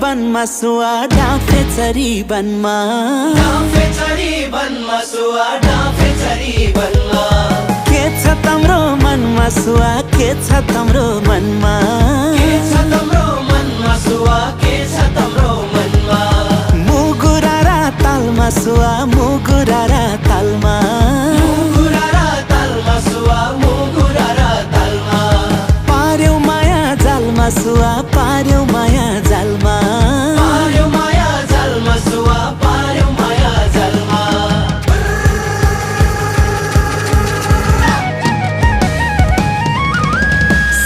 बनमा सुवा डाँफे चरी बनमा सुवा डाँफे चरी बनमा के छ तम्रो मनमा सुवा के छ तम्रो मनमा सुवा के छ तम्रो मनमा मुगुरा र तालमा सुवा मुगुरा र तालमा सुवा मुगुरा र तालमा पार्यौ माया जालमा सुवा पार्यौ माया जालमा सुवा पार्यौ माया जालमा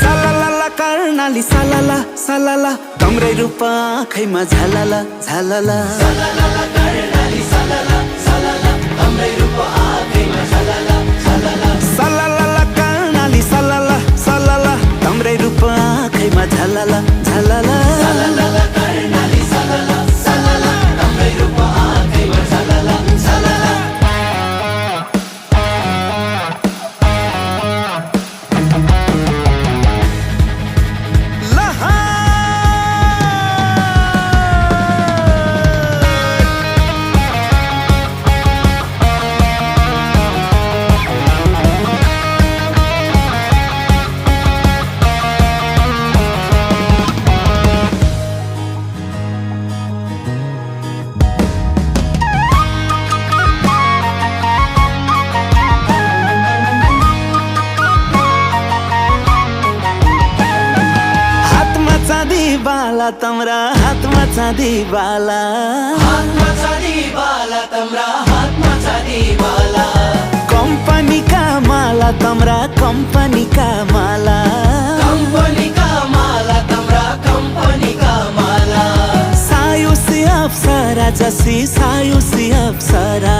सलाला कर्णाली सलाला सलाला तम्रै रूप आँखैमा झलला झलला कर्णाली सलाला सलाला तम्रै रूप आँखैमा झलला झलला सलाला कर्णाली सलाला सलाला तम्रै रूप आँखैमा झलला झलला कर्णाली सलाला सलाला तम्रै रूप आँखैमा झलला झलला बाला तम्रा हातमा चाँदी बाला तम्रा हातमा चाँदी बाला कम्पनीका माला तम्रा कम्पनीका माला तम्रा कम्पनीका माला सायुसी अप्सरा जसी सायुसी अप्सरा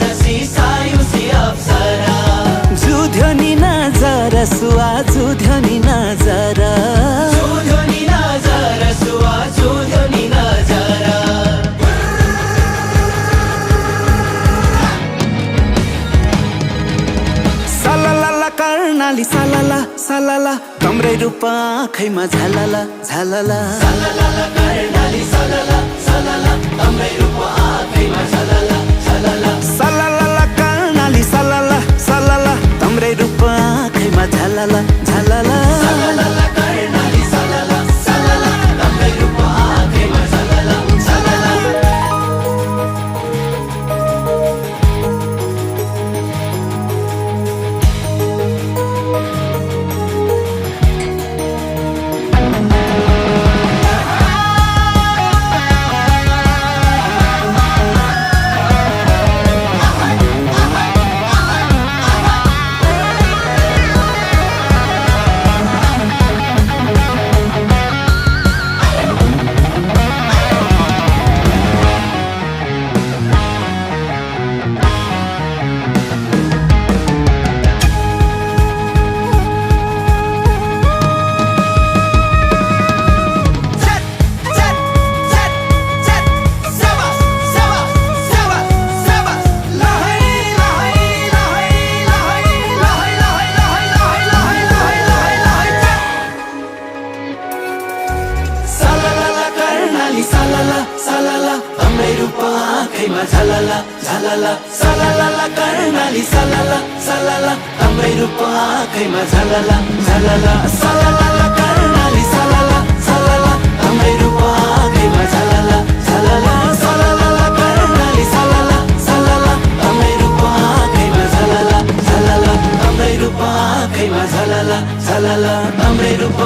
जसी सायुसी अप्सरा जुध्यो नि नजर सुवा जुध्यो नि नजर सुवा जुध्यो नि नजर सलाला कर्णाली सलाला सलाला तम्रै रूप आँखैमा झलला झलला कर्णाली सलाला सलाला तम्रै रूप आँखैमा झलला झलला सलाला कर्णाली सलाला सलाला तम्रै रूप आँखैमा झलला झलला कर्णाली सलाला सलाला तम्रै रूप आँखैमा झलला झलला सलाला तम्रै रूप आँखैमा झलला झलला सलाला कर्णाली सलाला सलाला तम्रै रूप आँखैमा झलला झलला सलाला कर्णाली सलाला सलाला तम्रै रूप आँखैमा झलला झलला सलाला कर्णाली सलाला सलाला तम्रै रूप आँखैमा झलला झलला तम्रै रूप आँखैमा झलला झलला तम्रै रूप